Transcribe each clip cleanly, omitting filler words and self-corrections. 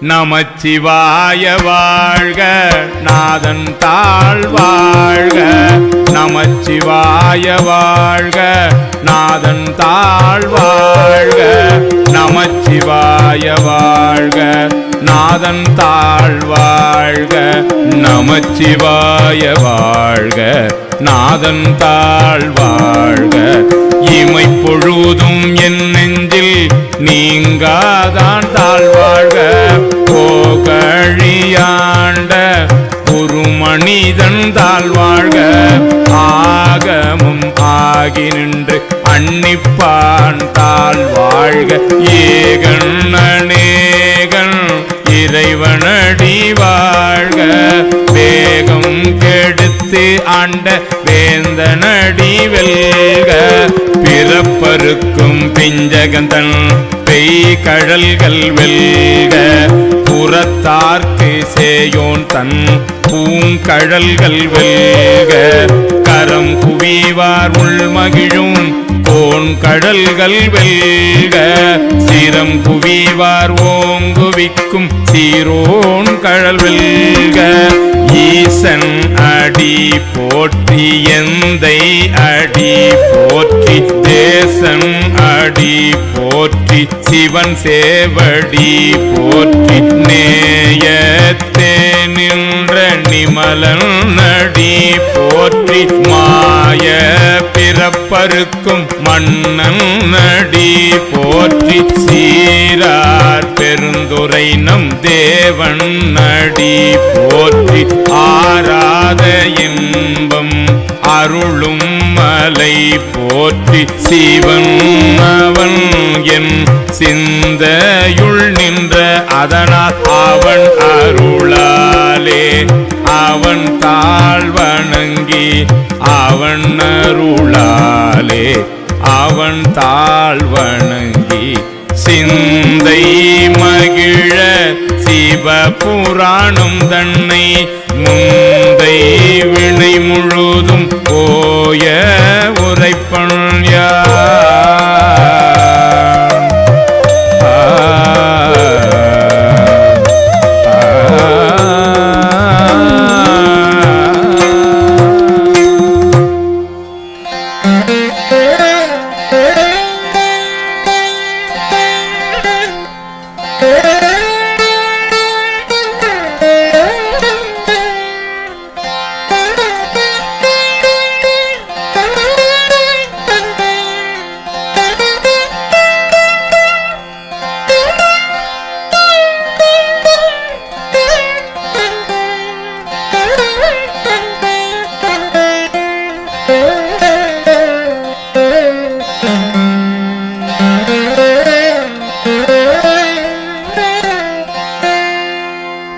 நமச்சிவாய வாழ்க, நாதன் தாழ் வாழ்க. நமச்சிவாய வாழ்க, நாதன் தாழ் வாழ்க. நமச்சிவாய வாழ்க, நாதன் தாழ் வாழ்க. நமச்சிவாய வாழ்க, நாதன் தாழ் வாழ்க. இமை பொழுதும் என் நெஞ்சில் நீங்காதான் தாழ் வாழ்க. போகழியாண்ட ஒரு மனிதன் தாழ் வாழ்க. ஆகமும் ஆகி நின்று அன்னிப்பான் தாழ் வாழ்க. ஏகன் அநேகன் இறைவனடி வாழ்க. வேகம் கெடுத்து ஆண்ட வேந்தனடி வெல்க. பிறப்பருக்கும் பிஞ்சகந்தன் பெய் கழல்கள் வெல்க. புறத்தார்க்கு சேயோன் தன் பூங்கழல்கள் வெல்க. கரம் குவிவார் உள்மகிழும் கோன் கழல்கள் வெல்க. சிரம் குவிவார் ஓங்குவிக்கும் சீரோன் கழல் வெல்க. ஈசன் அடி போற்றி எந்தை அடி போற்றி. தேசன் அடி போற்றி சிவன் சேவடி போற்றி. நேயத்தே நின்ற நிமலன் அடி போற்றி. மாய பிறப்பருக்கும் மன்னன் அடி போற்றி. சீரார் பெருந்துரை நம் தேவன் அடி போற்றி. ஆராத இன்பம் அருளும் மலை போற்றி. சிவன் அவன் என் சிந்தையுள் நின்ற அதனால் அவன் அருளாலே அவன் தாழ் வணங்கி. அவன் அருளாலே அவன் தாழ் வணங்கி. சிந்தை மகிழ சிவபுராணம் தன்னை முந்தை வினை முழுதும் போய உரைப்பன்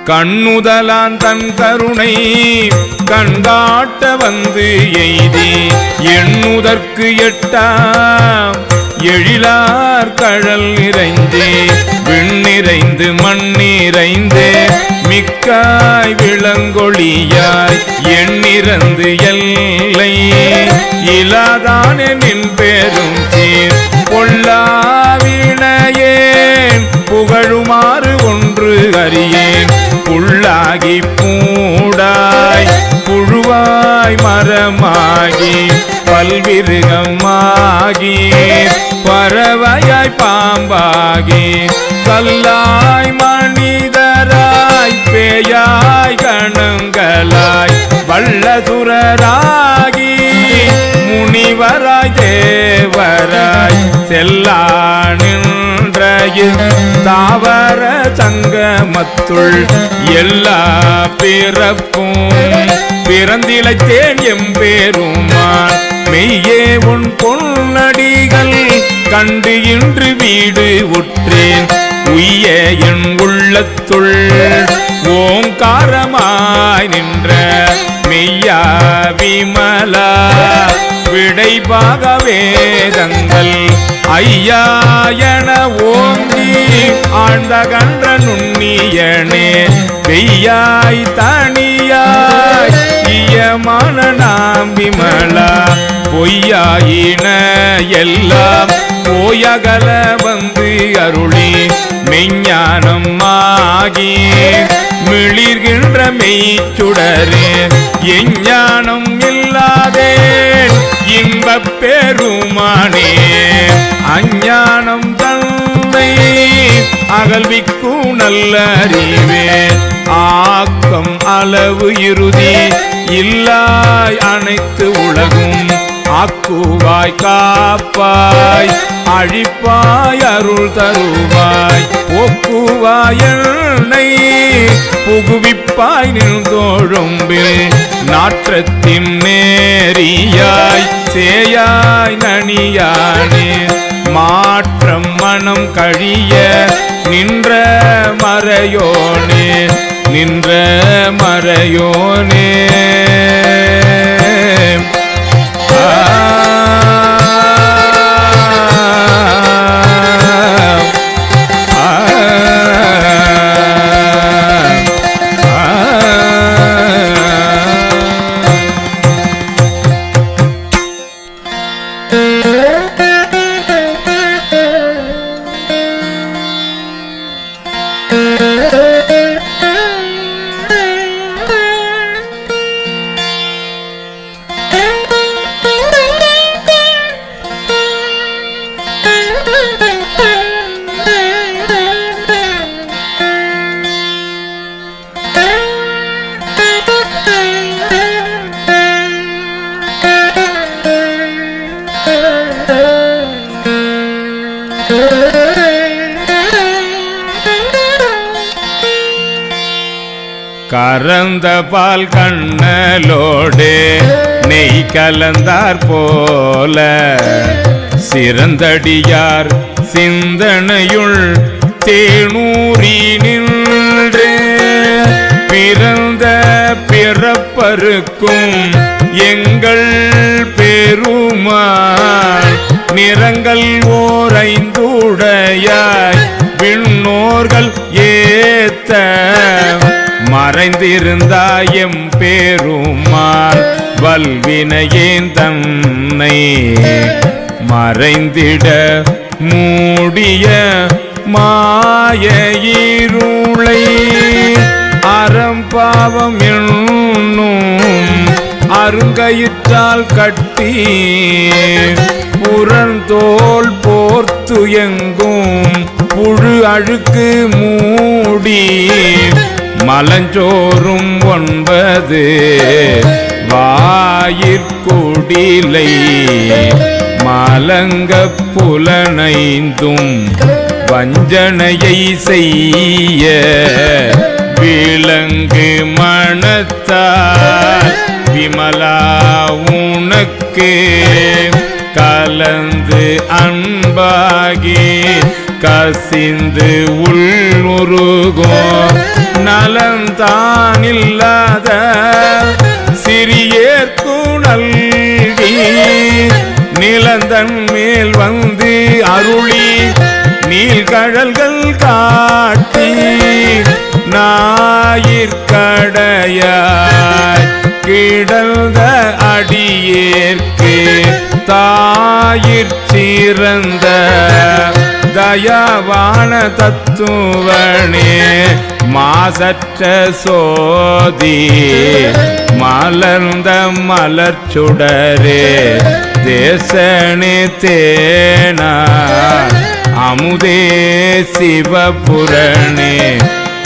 கண்ணுதலான் தன் கருணை கண்காட்ட வந்து எய்தி. எண்ணுதற்கு எட்டாம் எழிலார் கழல் நிறைந்தே. விண்ணிறைந்து மண்ணிறைந்தே மிக்காய் விளங்கொழியாய். எண்ணிறந்து எல்லை இலாதான நின் பேரும் சீர். பொல்லாவினையேன் புகழுமாறு ஒன்று அறியேன். புள்ளாகி பூடாய் புழுவாய் மரமாகி பல்விருகமாகி பறவையாய் பாம்பாகி. கல்லாய் மனிதராய் பேயாய் கணங்களாய் வல்லசுரராகி. முனிவராய் தேவராய் செல்லானின் தாவர சங்கமத்துள் எல்லா பிறப்பும் பிறந்திழைத்தேன் எம்பேருமான். மெய்யே உன் பொன்னடிகள் கண்டு இன்று வீடு உற்றேன். உய்ய என் உள்ளத்துள் ஓங்காரமாய் நின்ற மெய்யா விமலா விடைபாக வேதங்கள் ஐயா என ஓங்கி ஆழ்ந்த கன்ற நுண்ணியனே பெய்யாய் தனியாய் ஈயமான நாம் விமலா பொய்யாயின எல்லாம் போயகல வந்து அருளி மெஞ்ஞானம் ஆகி மிளிர்கின்ற மெய்ச்சுடரே எஞ்ஞானம் இல்லாதே இன்பப் பெருமானே அஞ்ஞானம் தந்தை அகல்விக்கும் நல்ல அறிவே ஆக்கம் அளவு இறுதி இல்லாய் அனைத்து உலகும் ஆக்குவாய் காப்பாய் அழிப்பாய் அருள் தருவாய் போக்குவாய் என்னை புகுவிப்பாய் நின்றோழும்பில் நாற்றத்தின் நேரியாய் சேயாய் நனியானே மாற்றம் மனம் கழிய நின்ற மறையோனே நின்ற மறையோனே கறந்த பால் கண்ணலோடு நெய் கலந்தார் போல சிறந்தடியார் சிந்தனையுள் தேனூரி நின்று பிறந்த பிறப்பருக்கும் எங்கள் பெருமாள் நிறங்கள் ஓரைந்துடையாய் விண்ணோர்கள் ஏத்த மறைந்திருந்தாயம் பெருமாள் வல்வினையேன் தன்னை மறைந்திட மூடிய மாய இருளை அறம்பாவம் என்னும் அருங்கயிற்றால் கட்டி புறந்தோல் போர்த்து எங்கும் புழு அழுக்கு மூடி மலஞ்சோறும் 9 வாயிற்குடிலை மலங்க புலனைந்தும் வஞ்சனையை செய்ய விலங்கு மனத்தால் விமலா உனக்கு கலந்து அன்பாகி கசிந்து உள்ளுருகோ நலந்தானில்லாத சிறியேற்கு நல்கி நிலந்தன் மேல் வந்து அருளி நீள்கழல்கள் காட்டி ஞாயிற்கடையாய் கிடந்த அடியேற்கு தாயிற் சிறந்த தயாவான தத்துவனே மாசற்ற சோதி மலர்ந்த மலர்ச்சுடரே தேசனே தேனா அமுதே சிவபுரணே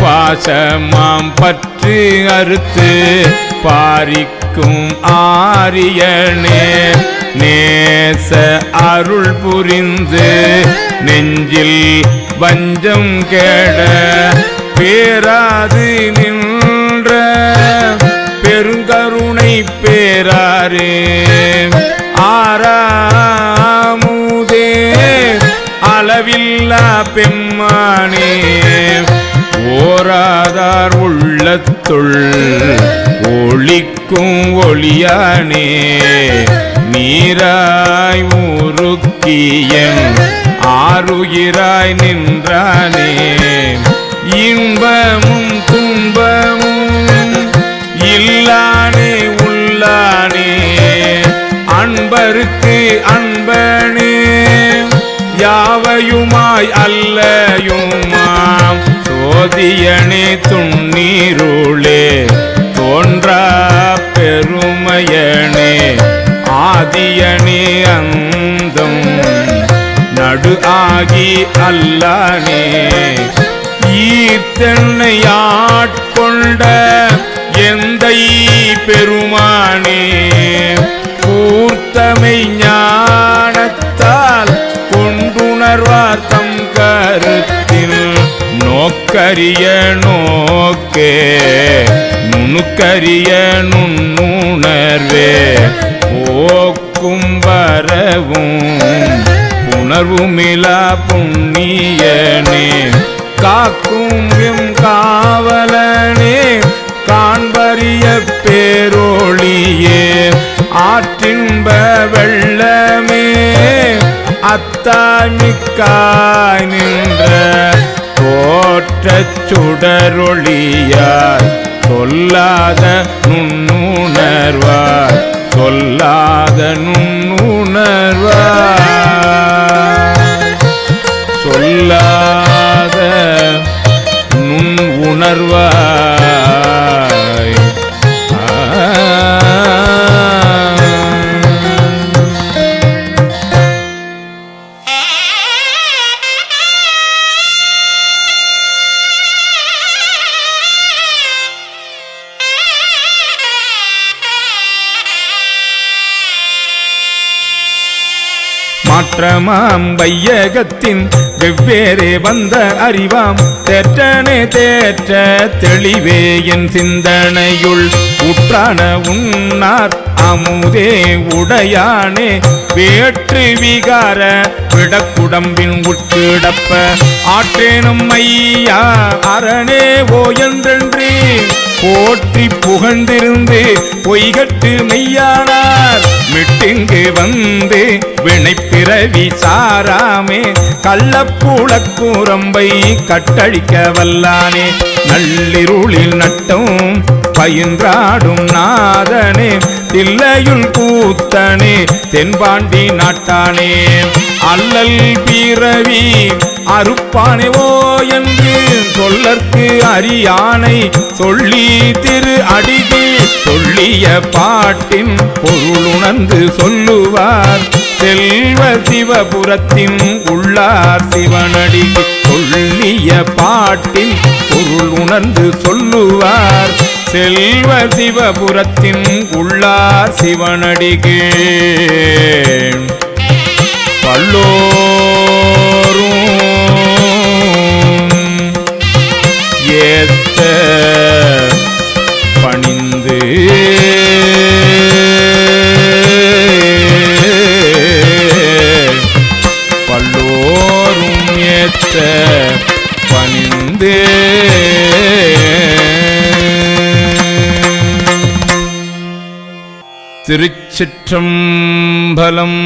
பாசமாம் பற்று அறுத்து பாரிக்கும் ஆரியனே நேச அருள் புரிந்து நெஞ்சில் வஞ்சம் கேட பேராது நின்ற பெருங்கருணை பேராரே ஆறாமுதே அளவில்லா பெம்மானே ஓராதார் உள்ளத்துள் ஒளிக்க நிற்கும் ஒளியானே நீராய் உருக்கியன் ஆருயிராய் நின்றானே இன்பமும் துன்பமும் இல்லானே உள்ளானே அன்பருக்கு அன்பனே யாவையுமாய் அல்லயுமாம் சோதியனே துண்ணீருளே தோன்றா பெருமையனே ஆதியனே அந்தம் நடு ஆகி அல்லானே ஈர்த்தென்னை ஆட்கொண்ட எந்தை பெருமானே கூர்த்தமை ஞானத்தால் கொண்டுணர்வார் தம் கருத்தில் நோக்கரிய நோக்கே நுணுக்கரிய நுண்ணுணர்வே போக்கும் வரவும் புணர்வுமிலா புண்ணியனே காக்கும் எம் காவலனே காண்பரிய பேரொளியே ஆற்றின்ப வெள்ளமே அத்தாமிக்காய் நின்ற தோற்றச் சுடரொளியார் சொல்லாத நுண்ணுணர்வார் சொல்லாத நுண்ணுணர்வார் சொல்லாத நுண் உணர்வாய் மாற்றமாம் வையகத்தின் வெவ்வேறே வந்த அறிவாம் தேற்றனே தேற்ற தெளிவே என் சிந்தனையுள் உற்றான உன்னார் அமுதே உடையானே வேற்று விகார விடக்குடம்பின் உட்கிடப்ப ஆற்றேனும் ஐயா அரணே ஓ என்றென்றே போற்றி புகழ்ந்திருந்து பொய்கட்டு மெய்யானார் மிட்டிங்கு வந்து வினைப்பிறவி சாராமே கள்ளப்புழக்கூரம்பை கட்டழிக்க வல்லானே நள்ளிருளில் நட்டும் பயின்றாடும் நாதனே தில்லையுள் கூத்தனே தென்பாண்டி நாட்டானே அல்லல் பிறவி அறுப்பானே ஓ என்று சொல்லற்கு அறியானை சொல்லி திரு அடிகள் சொல்லிய பாட்டின் பொருளுணர்ந்து சொல்லுவார் செல்வ சிவபுரத்தின் உள்ளார் சிவனடிக்கு சொல்லிய பாட்டின் பொருள் உணர்ந்து சொல்லுவார் செல்வ சிவபுரத்தின் உள்ளார் சிவனடிக்கு பல்லோரும் ஏத்த பணிந்து பல்லோரும் ஏத்த பணிந்து திருச்சிற்றம்பலம்.